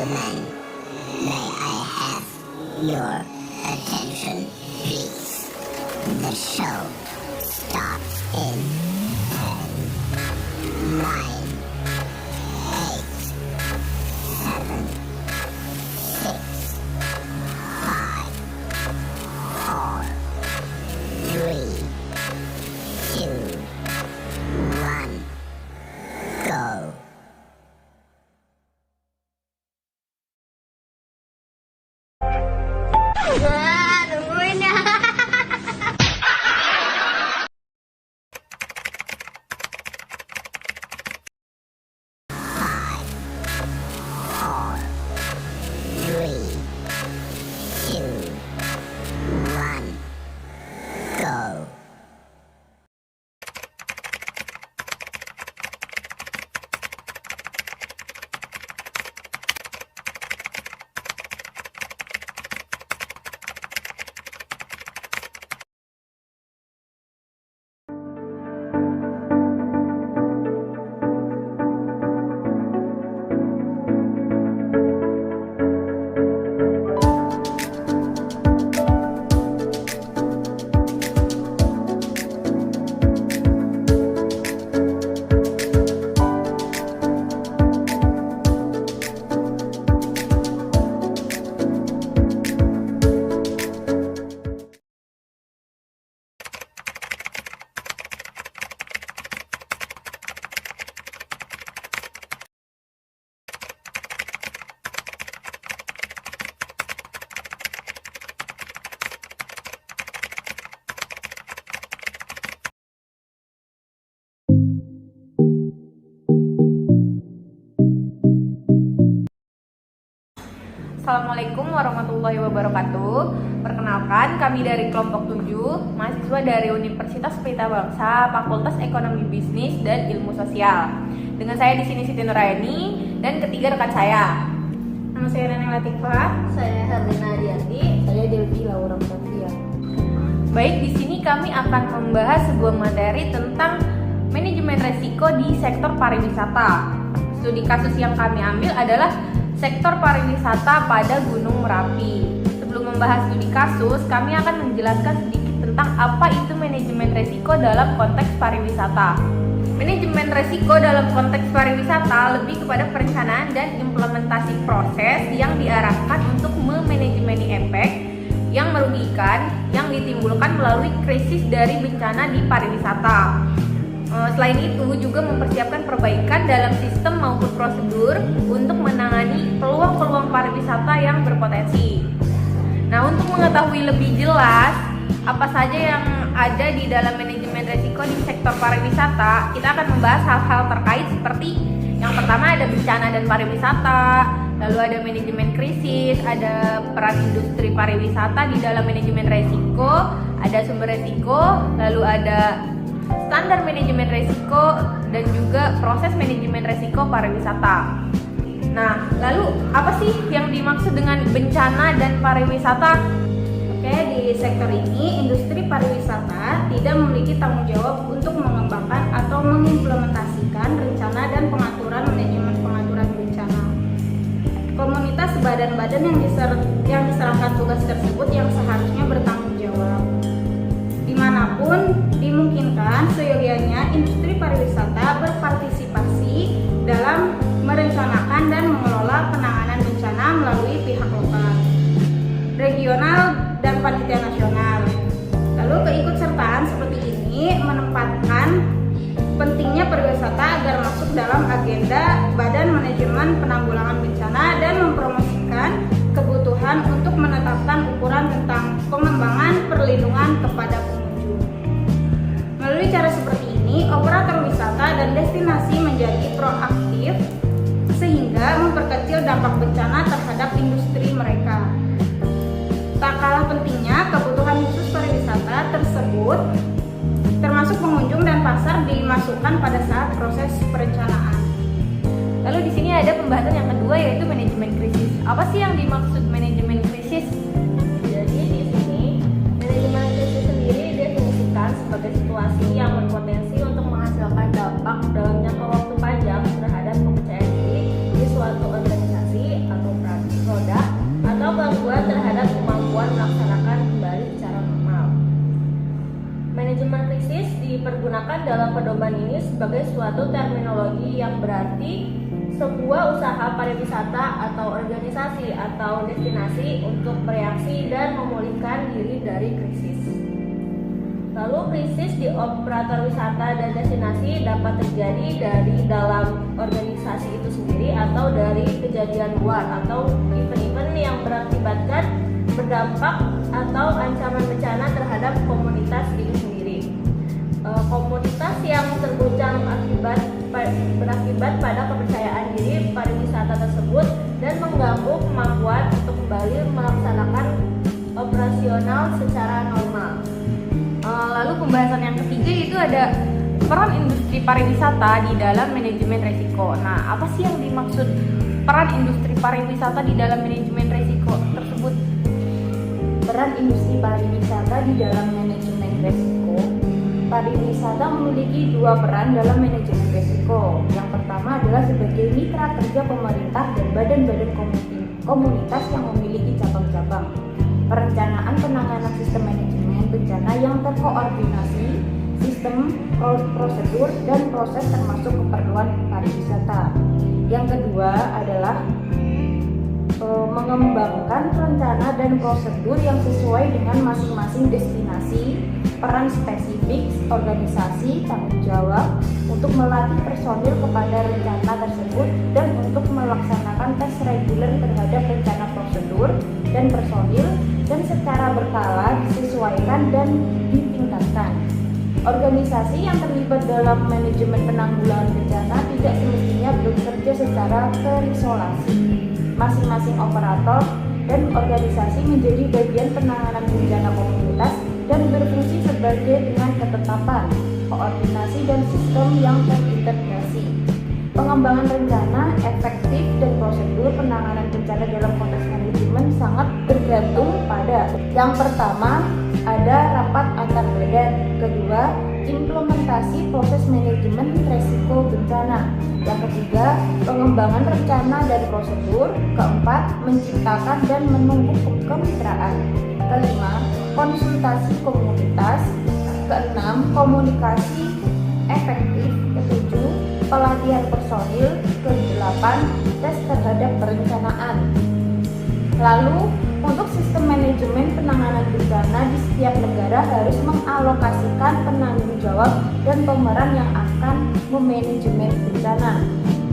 gentlemen, may I have your attention, please? The show starts in 10, 9, 8, 7, 6, 5, 4, 3, 2, 1, go. Wah, nungguin ya. Five, four, three, two, one, go. Assalamualaikum warahmatullahi wabarakatuh. Perkenalkan, kami dari kelompok 7, mahasiswa dari Universitas Pelita Bangsa, Fakultas Ekonomi Bisnis dan Ilmu Sosial. Dengan saya di sini Siti Nuraini dan ketiga rekan saya. Nama saya Neneng Latifah. Saya Herlina Adianti. Saya Dewi Laura Sofia. Baik, di sini kami akan membahas sebuah materi tentang manajemen resiko di sektor pariwisata. Studi kasus yang kami ambil adalah sektor pariwisata pada Gunung Merapi. Sebelum membahas studi kasus, kami akan menjelaskan sedikit tentang apa itu manajemen resiko dalam konteks pariwisata. Manajemen resiko dalam konteks pariwisata lebih kepada perencanaan dan implementasi proses yang diarahkan untuk memanajemeni efek yang merugikan yang ditimbulkan melalui krisis dari bencana di pariwisata. Selain itu juga mempersiapkan perbaikan dalam sistem maupun prosedur untuk menangani peluang-peluang pariwisata yang berpotensi. Nah, untuk mengetahui lebih jelas apa saja yang ada di dalam manajemen risiko di sektor pariwisata, kita akan membahas hal-hal terkait seperti yang pertama ada bencana dan pariwisata, lalu ada manajemen krisis, ada peran industri pariwisata di dalam manajemen risiko, ada sumber risiko, lalu ada standar manajemen resiko dan juga proses manajemen resiko pariwisata. Nah, lalu apa sih yang dimaksud dengan bencana dan pariwisata? Oke, di sektor ini industri pariwisata tidak memiliki tanggung jawab untuk mengembangkan atau mengimplementasikan rencana dan pengaturan manajemen pengaturan bencana. Komunitas badan-badan yang diserahkan tugas tersebut yang seharusnya bertanggung jawab. Dimanapun dimungkinkan, seyogianya industri pariwisata berpartisipasi dalam merencanakan dan mengelola penanganan bencana melalui pihak lokal, regional, dan panitia nasional. Lalu keikutsertaan seperti ini menempatkan pentingnya pariwisata agar masuk dalam agenda Badan Manajemen Penanggulangan Bencana dan mempromosikan kebutuhan untuk menetapkan ukuran tentang pengembangan perlindungan kepada pengunjung. Melalui cara seperti ini, operator wisata dan destinasi menjadi proaktif sehingga memperkecil dampak bencana terhadap industri mereka. Tak kalah pentingnya, kebutuhan khusus pariwisata tersebut termasuk pengunjung dan pasar dimasukkan pada saat proses perencanaan. Lalu di sini ada pembahasan yang kedua yaitu manajemen krisis. Apa sih yang dimaksud manajemen krisis? Jadi di sini manajemen krisis sendiri definisikan sebagai situasi yang berpotensi untuk menghasilkan dampak dalam jangka waktu panjang terhadap kepercayaan diri di suatu organisasi atau Manajemen krisis dipergunakan dalam pedoman ini sebagai suatu terminologi yang berarti sebuah usaha pariwisata atau organisasi atau destinasi untuk bereaksi dan memulihkan diri dari krisis. Lalu krisis di operator wisata dan destinasi dapat terjadi dari dalam organisasi itu sendiri atau dari kejadian luar atau event-event yang berakibatkan berdampak atau ancaman bencana terhadap komunitas itu sendiri. Komunitas yang terguncang berakibat pada kepercayaan diri pariwisata tersebut dan mengganggu kemampuan untuk kembali melaksanakan operasional secara normal. Lalu pembahasan yang ketiga itu ada peran industri pariwisata di dalam manajemen resiko. Nah, apa sih yang dimaksud peran industri pariwisata di dalam manajemen resiko tersebut? Peran industri pariwisata di dalam manajemen resiko. Pariwisata memiliki dua peran dalam manajemen resiko. Yang pertama adalah sebagai mitra kerja pemerintah dan badan-badan komunitas yang memiliki cabang-cabang. Perencanaan penanganan sistem manajemen bencana yang terkoordinasi, sistem, prosedur, dan proses termasuk keperluan pariwisata. Yang kedua adalah mengembangkan rencana dan prosedur yang sesuai dengan masing-masing destinasi, peran spesifik organisasi, tanggung jawab untuk melatih personil kepada rencana tersebut dan untuk melaksanakan tes reguler terhadap rencana prosedur dan personil dan secara berkala disesuaikan dan ditingkatkan. Organisasi yang terlibat dalam manajemen penanggulangan bencana tidak semestinya bekerja secara terisolasi. Masing-masing operator dan organisasi menjadi bagian penanganan bencana komunitas dan berfungsi sebagai dengan ketetapan, koordinasi dan sistem yang terintegrasi. Pengembangan rencana, efektif dan prosedur penanganan bencana dalam konteks manajemen sangat bergantung pada yang pertama ada rapat antar badan, kedua implementasi proses manajemen resiko bencana, yang ketiga pengembangan rencana dan prosedur, keempat menciptakan dan menumbuh kemitraan, kelima konsultasi komunitas, keenam komunikasi efektif, ketujuh pelatihan personil, kedelapan tes terhadap perencanaan. Lalu untuk sistem manajemen penanganan bencana di setiap negara harus mengalokasikan penanggung jawab dan pemeran yang akan memanajemen bencana.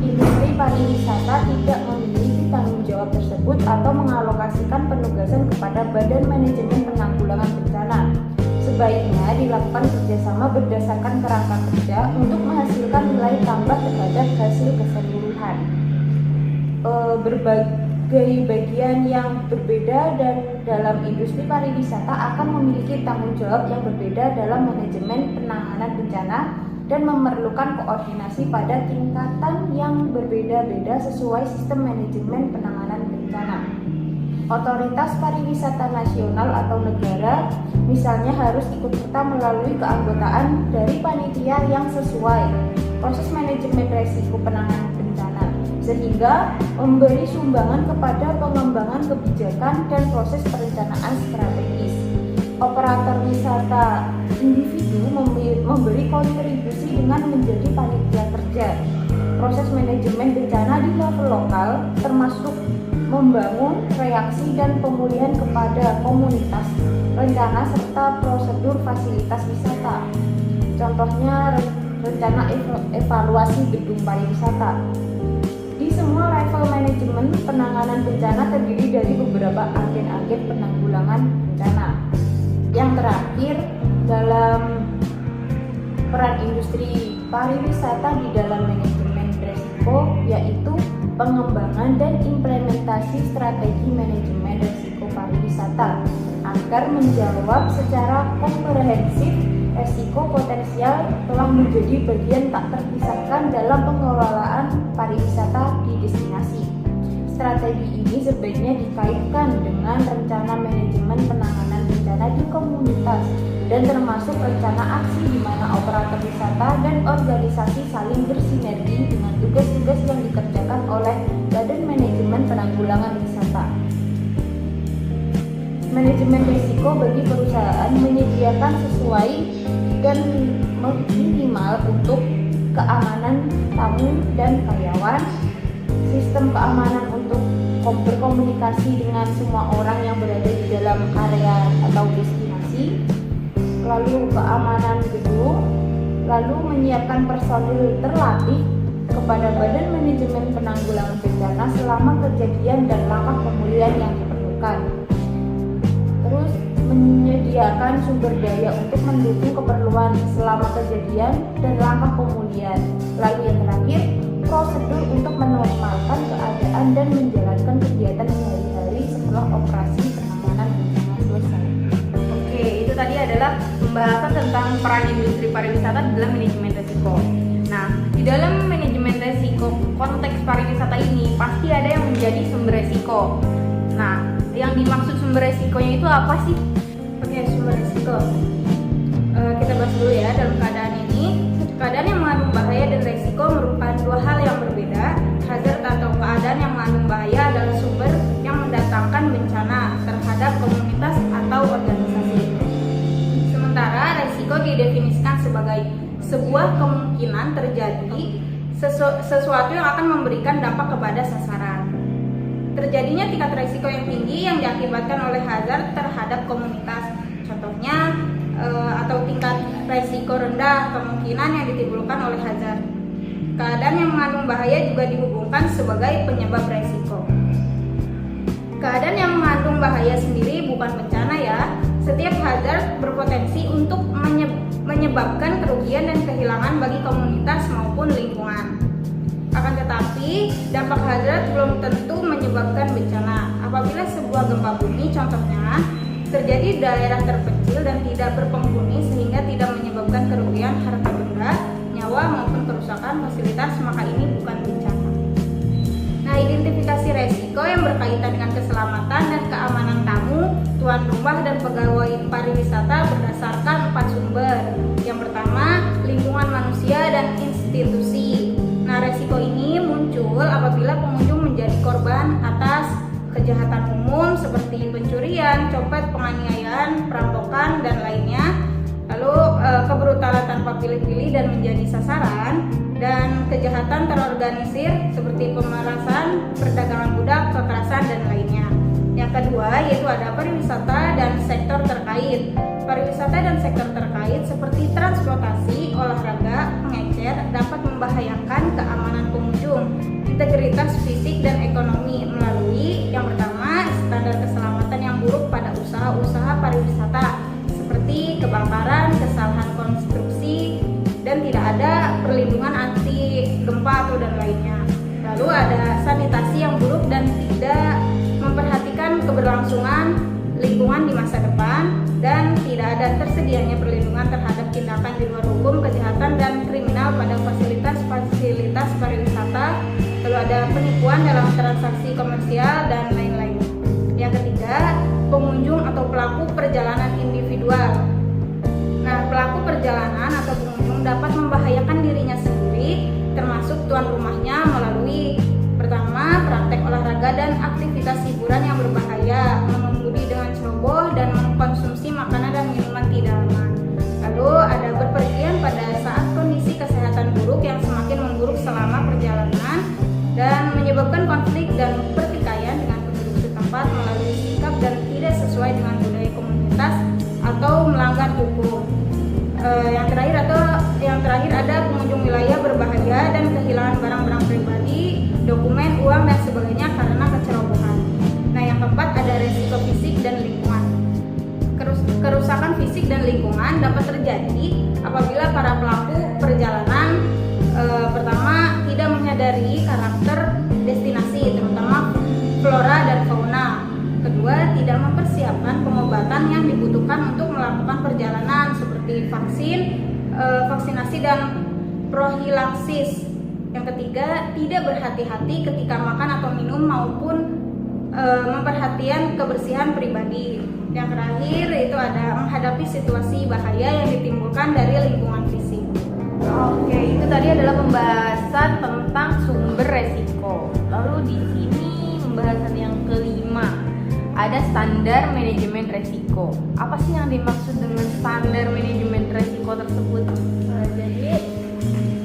Industri pariwisata tidak memiliki tanggung jawab tersebut atau mengalokasikan penugasan kepada Badan Manajemen Penanggulangan Bencana. Sebaiknya dilakukan kerjasama berdasarkan kerangka kerja untuk menghasilkan nilai tambah terhadap hasil keseluruhan. Berbagai bagian yang berbeda dan dalam industri pariwisata akan memiliki tanggung jawab yang berbeda dalam manajemen penanganan bencana dan memerlukan koordinasi pada tingkatan yang berbeda-beda sesuai sistem manajemen penanganan bencana. Otoritas pariwisata nasional atau negara misalnya harus ikut serta melalui keanggotaan dari panitia yang sesuai proses manajemen risiko penanganan bencana, sehingga memberi sumbangan kepada pengembangan kebijakan dan proses perencanaan strategis. Operator wisata individu memberi kontribusi dengan menjadi panitia kerja. Proses manajemen bencana di level lokal termasuk membangun reaksi dan pemulihan kepada komunitas, rencana serta prosedur fasilitas wisata. Contohnya rencana evaluasi gedung pariwisata. Di semua level manajemen penanganan bencana terdiri dari beberapa agen-agen penanggulangan bencana. Yang terakhir dalam peran industri pariwisata di dalam manajemen risiko yaitu pengembangan dan implementasi strategi manajemen risiko pariwisata agar menjawab secara komprehensif risiko potensial telah menjadi bagian tak terpisahkan dalam pengelolaan pariwisata di destinasi. Strategi ini sebaiknya dikaitkan dengan rencana manajemen penanganan bencana di komunitas dan termasuk rencana aksi di mana operator wisata dan organisasi saling bersinergi dengan tugas-tugas yang dikerjakan oleh Badan Manajemen Penanggulangan Wisata. manajemen risiko bagi perusahaan menyediakan sesuai dan minimal untuk keamanan tamu dan karyawan, sistem keamanan untuk berkomunikasi dengan semua orang yang berada di dalam area atau destinasi, lalu keamanan gedung, lalu menyiapkan personil terlatih kepada Badan Manajemen Penanggulangan Bencana selama kejadian dan langkah pemulihan yang diperlukan. Terus menyediakan sumber daya untuk mendukung keperluan selama kejadian dan langkah pemulihan. Lalu yang terakhir, prosedur untuk menormalkan keadaan dan menjalankan kegiatan sehari-hari setelah operasi penanganan bencana selesai. Oke, itu tadi adalah pembahasan tentang peran industri pariwisata dalam manajemen risiko. Nah, di dalam manajemen risiko konteks pariwisata ini pasti ada yang menjadi sumber risiko. Nah, yang dimaksud sumber risikonya itu apa sih? Oke, sumber risiko. Kita bahas dulu ya. Dalam keadaan ini, keadaan yang mengandung bahaya dan risiko merupakan dua hal yang berbeda. Hazard atau keadaan yang mengandung bahaya adalah sumber yang mendatangkan bencana terhadap komunitas atau organisasi. Sementara risiko didefinisikan sebagai sebuah kemungkinan terjadi sesuatu yang akan memberikan dampak kepada sasaran. Terjadinya tingkat risiko yang tinggi yang diakibatkan oleh hazard terhadap komunitas. Contohnya atau tingkat risiko rendah kemungkinan yang ditimbulkan oleh hazard. Keadaan yang mengandung bahaya juga dihubungkan sebagai penyebab risiko. Keadaan yang mengandung bahaya sendiri bukan bencana ya. Setiap hazard berpotensi untuk menyebabkan kerugian dan kehilangan bagi komunitas maupun lingkungan. Akan tetapi, dampak hazard belum tentu menyebabkan bencana. Apabila sebuah gempa bumi contohnya terjadi di daerah terpencil dan tidak berpenghuni sehingga tidak menyebabkan kerugian harta benda, nyawa maupun kerusakan fasilitas, maka ini bukan bencana. Nah, identifikasi resiko yang berkaitan dengan keselamatan dan keamanan tamu, tuan rumah dan pegawai pariwisata berdasarkan 4 sumber. Yang pertama, lingkungan manusia dan institusi. Nah, resiko ini muncul apabila pengunjung menjadi korban atas kejahatan umum seperti pencurian, copet, penganiayaan, perampokan, dan lainnya. Lalu kebrutalan tanpa pilih-pilih dan menjadi sasaran, dan kejahatan terorganisir seperti pemerasan, perdagangan budak, kekerasan, dan lainnya. Yang kedua yaitu ada pariwisata dan sektor terkait. Pariwisata dan sektor terkait seperti transportasi, olahraga, pengecer dapat membahayakan keamanan pengunjung, integritas fisik dan ekonomi melalui yang pertama standar keselamatan yang buruk pada usaha-usaha pariwisata seperti kebakaran, kesalahan konstruksi, dan tidak ada perlindungan anti gempa atau dan lainnya. Lalu ada sanitasi yang buruk dan tidak memperhatikan keberlangsungan lingkungan di masa depan, dan tidak ada tersedianya perlindungan terhadap tindakan di luar hukum, kejahatan, dan kriminal pada fasilitas pariwisata. Lalu ada penipuan dalam transaksi komersial dan lain-lain. Yang ketiga, pengunjung atau pelaku perjalanan individual. Nah, pelaku perjalanan atau pengunjung dapat membahayakan dirinya sendiri, termasuk tuan rumahnya melalui pertama, praktek olahraga dan aktivitas hiburan yang berbahaya, mengemudi dengan ceroboh, dan mengkonsumsi makanan dan minuman tidak aman. Lalu ada berpergian pada saat kondisi kesehatan buruk yang semakin memburuk selama perjalanan dan menyebabkan konflik dan pertikaian dengan penduduk setempat melalui sikap dan tidak sesuai dengan budaya komunitas atau melanggar hukum. Yang terakhir ada pengunjung wilayah berbahaya dan kehilangan barang-barang pribadi, dokumen, uang, dan sebagainya karena kecerobohan. Nah, yang keempat ada resiko fisik dan lingkungan. Kerusakan fisik dan lingkungan dapat terjadi apabila para pelaku perjalanan pertama tidak menyadari karakter destinasi, terutama flora dan fauna. Kedua, tidak mempersiapkan pengobatan yang dibutuhkan untuk melakukan perjalanan seperti vaksinasi dan profilaksis. Yang ketiga, tidak berhati-hati ketika makan atau minum maupun memperhatikan kebersihan pribadi. Yang terakhir itu ada menghadapi situasi bahaya yang ditimbulkan dari lingkungan fisik. Oke, itu tadi adalah pembahasan tentang sumber resiko. Lalu di sini pembahasan yang kelima ada standar manajemen resiko. Apa sih yang dimaksud dengan standar manajemen resiko tersebut? Jadi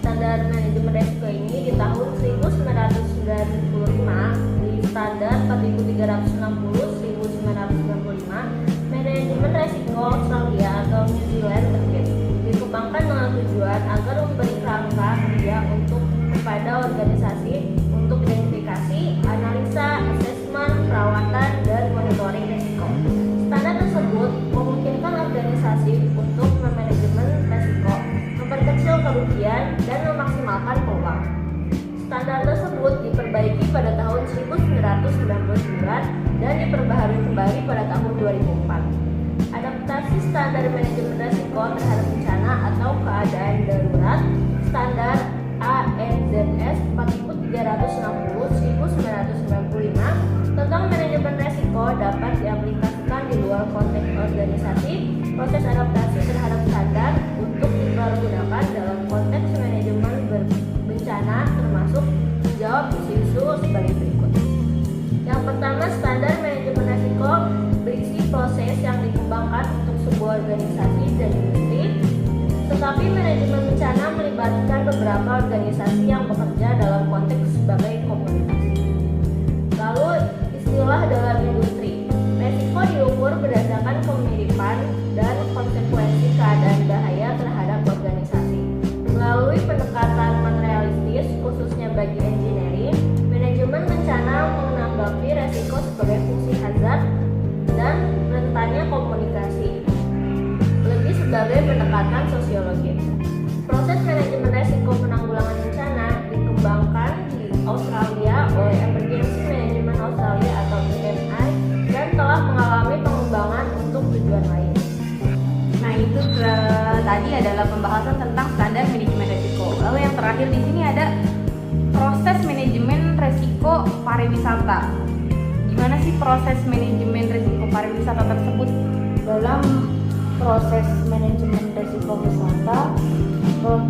standar manajemen resiko ini di tahun 1995 di standar 4360/1995 manajemen resiko Australia atau New Zealand terbit. Dikembangkan dengan tujuan agar memberi kerangka kerja untuk kepada organisasi untuk identifikasi, analisa, asesmen, perawatan, dan monitoring risiko. Standar tersebut memungkinkan organisasi untuk memanajemen risiko, memperkecil kerugian, dan memaksimalkan peluang. Standar tersebut diperbaiki pada tahun 1999 dan diperbaharui kembali pada tahun 2004. Adaptasi standar manajemen risiko terhadap bencana atau keadaan darurat standar ANZS 4360/1995 tentang manajemen risiko dapat diaplikasikan di luar konteks organisasi. Proses adaptasi terhadap standar untuk dipergunakan dalam konteks manajemen bencana termasuk menjawab isu-isu sebagai berikut. Yang pertama, standar manajemen risiko berisi proses yang dikembangkan untuk sebuah organisasi dan industri. Tetapi manajemen bencana melibatkan beberapa organisasi yang bekerja dalam konteks sebagai komunitas. Lalu istilah dalam industri. Risiko diukur berdasarkan kemiripan dan konsekuensi keadaan bahaya terhadap organisasi. Melalui pendekatan materialistis khususnya bagi engineering, manajemen bencana menanggapi risiko sebagai fungsi hazard dan rentannya komunikasi. Lebih sebagai pendekatan sosiologi. Proses manajemen risiko penanggulangan bencana dikembangkan di Australia oleh Emergency Management Australia atau EMI dan telah mengalami pengembangan untuk tujuan lain. Nah, itu tadi adalah pembahasan tentang standar manajemen risiko. Lalu yang terakhir di sini ada proses manajemen risiko pariwisata. Gimana sih proses manajemen risiko pariwisata tersebut? Dalam proses manajemen risiko wisata,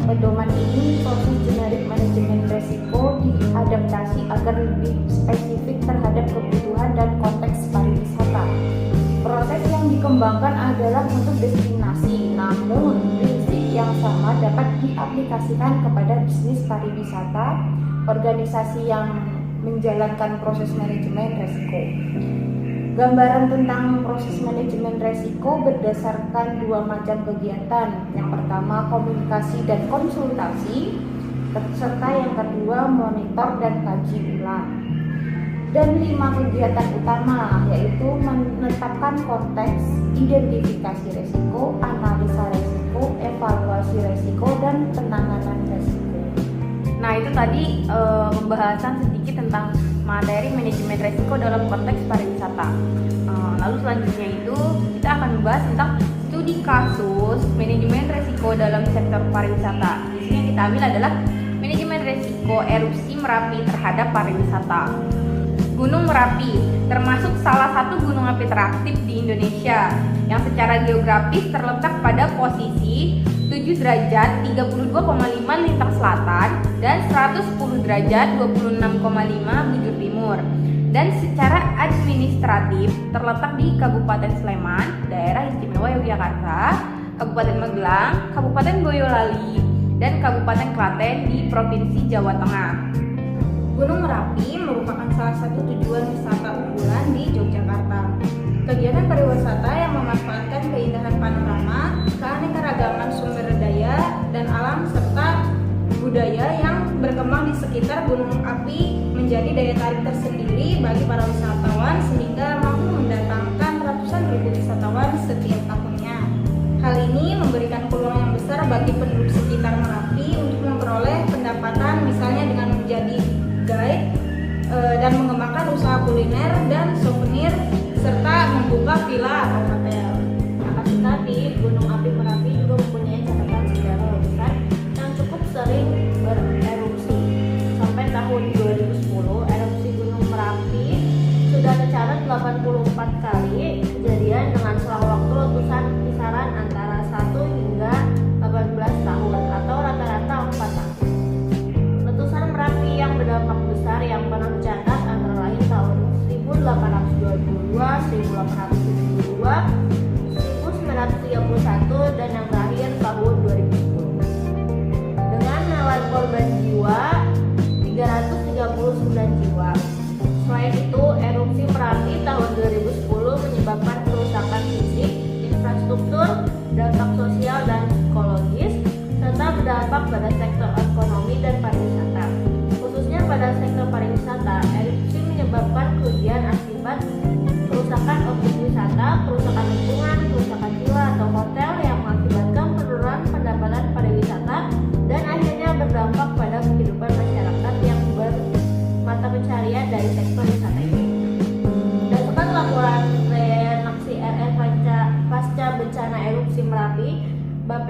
pedoman ini proses generik manajemen risiko diadaptasi agar lebih spesifik terhadap kebutuhan dan konteks pariwisata. Proses yang dikembangkan adalah untuk destinasi, namun prinsip yang sama dapat diaplikasikan kepada bisnis pariwisata, organisasi yang menjalankan proses manajemen risiko. Gambaran tentang proses manajemen risiko berdasarkan dua macam kegiatan. Yang pertama komunikasi dan konsultasi, serta yang kedua monitor dan kaji ulang. Dan 5 kegiatan utama yaitu menetapkan konteks, identifikasi risiko, analisa risiko, evaluasi risiko, dan penanganan risiko. Nah, itu tadi pembahasan sedikit tentang materi manajemen risiko dalam konteks pariwisata. Lalu selanjutnya itu kita akan membahas tentang studi kasus manajemen risiko dalam sektor pariwisata. Di sini yang kita ambil adalah manajemen risiko erupsi Merapi terhadap pariwisata. Gunung Merapi termasuk salah satu gunung api teraktif di Indonesia yang secara geografis terletak pada posisi 7 derajat 32,5 lintang selatan dan 110 derajat 26,5 bujur timur, dan secara administratif terletak di Kabupaten Sleman, Daerah Istimewa Yogyakarta, Kabupaten Magelang, Kabupaten Boyolali, dan Kabupaten Klaten di Provinsi Jawa Tengah. Gunung Merapi merupakan salah satu tujuan wisata unggulan di Yogyakarta. Kegiatan pariwisata yang memanfaatkan keindahan panorama, keanekaragaman sumber daya dan alam serta budaya yang berkembang di sekitar gunung api menjadi daya tarik tersendiri bagi para wisatawan sehingga mampu mendatangkan ratusan ribu wisatawan setiap tahunnya. Hal ini memberikan peluang yang besar bagi penduduk sekitar Merapi untuk memperoleh pendapatan, misalnya dengan menjadi guide dan mengembangkan usaha kuliner dan souvenir serta membuka villa atau hotel. Akan tetapi, Gunung Api Merapi juga mempunyai catatan sejarah besar yang cukup sering bererupsi. Sampai tahun 2010, erupsi Gunung Merapi sudah tercatat 84 kali kejadian dengan selang waktu letusan kisaran antara 1 hingga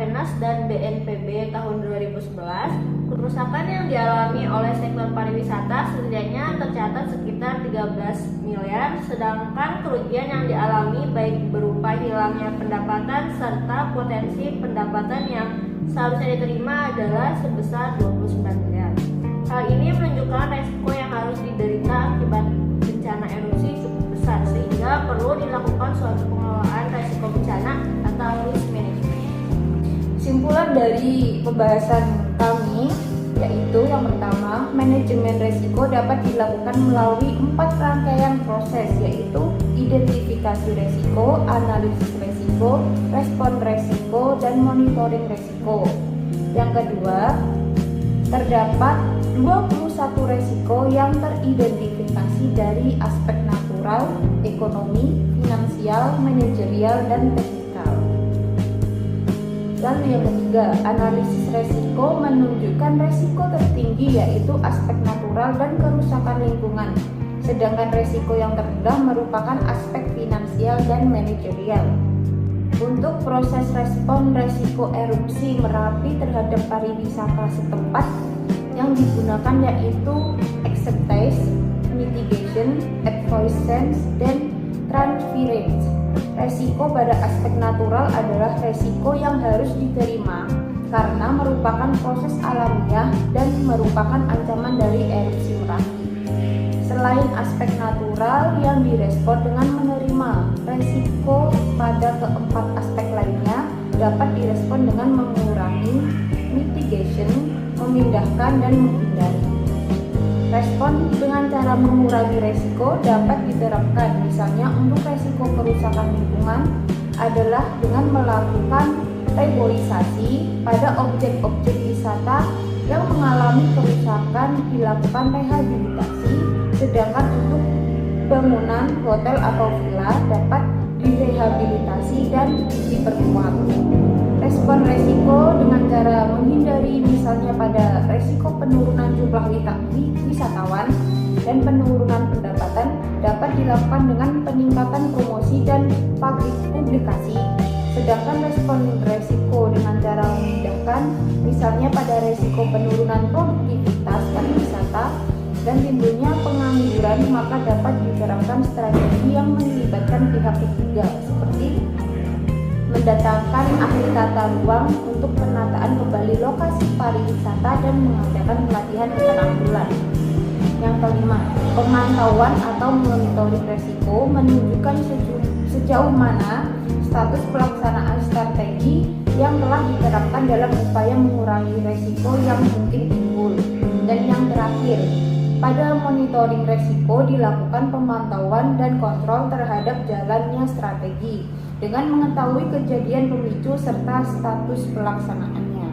Bappenas dan BNPB tahun 2011, kerusakan yang dialami oleh sektor pariwisata setidaknya tercatat sekitar 13 miliar, sedangkan kerugian yang dialami baik berupa hilangnya pendapatan serta potensi pendapatan yang seharusnya diterima adalah sebesar 29 miliar. Hal ini menunjukkan resiko yang harus diderita akibat bencana erupsi cukup besar, sehingga perlu dilakukan suatu pengelolaan resiko bencana atau risk management. Kesimpulan dari pembahasan kami yaitu yang pertama, manajemen resiko dapat dilakukan melalui 4 rangkaian proses, yaitu identifikasi resiko, analisis resiko, respon resiko, dan monitoring resiko. Yang kedua, terdapat 21 resiko yang teridentifikasi dari aspek natural, ekonomi, finansial, manajerial, dan teknikal. Lalu yang ketiga, analisis resiko menunjukkan resiko tertinggi yaitu aspek natural dan kerusakan lingkungan, sedangkan resiko yang terendah merupakan aspek finansial dan manajerial. Untuk proses respon resiko erupsi Merapi terhadap pariwisata setempat yang digunakan yaitu acceptance, mitigation, avoidance, dan transference. Resiko pada aspek natural adalah resiko yang harus diterima karena merupakan proses alamiah dan merupakan ancaman dari erupsi Merapi. Selain aspek natural yang direspon dengan menerima, resiko pada keempat aspek lainnya dapat direspon dengan mengurangi, mitigation, memindahkan, dan menghindari. Respon dengan cara mengurangi resiko dapat diterapkan, misalnya untuk resiko kerusakan lingkungan adalah dengan melakukan reboisasi pada objek-objek wisata yang mengalami kerusakan, dilakukan rehabilitasi, sedangkan untuk bangunan hotel atau villa dapat direhabilitasi dan diperkuat. Respon resiko dengan cara menghindari, misalnya pada resiko penurunan jumlah wisatawan dan penurunan pendapatan dapat dilakukan dengan peningkatan promosi dan publikasi. Sedangkan respon resiko dengan cara memindahkan, misalnya pada resiko penurunan produktivitas pariwisata dan timbulnya pengangguran, maka dapat diterapkan strategi yang melibatkan pihak ketiga seperti mendatangkan ahli tata ruang untuk penataan kembali lokasi pariwisata dan mengadakan pelatihan keterampilan. Yang kelima, pemantauan atau monitoring resiko menunjukkan sejauh mana status pelaksanaan strategi yang telah diterapkan dalam upaya mengurangi resiko yang mungkin timbul. Dan yang terakhir, pada monitoring resiko dilakukan pemantauan dan kontrol terhadap jalannya strategi dengan mengetahui kejadian pemicu serta status pelaksanaannya.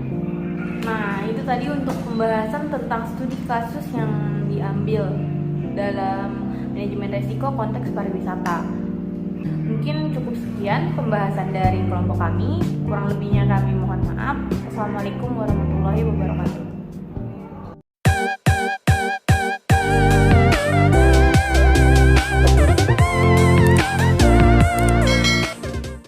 Nah, itu tadi untuk pembahasan tentang studi kasus yang diambil dalam manajemen resiko konteks pariwisata. Mungkin cukup sekian pembahasan dari kelompok kami. Kurang lebihnya kami mohon maaf. Assalamualaikum warahmatullahi wabarakatuh.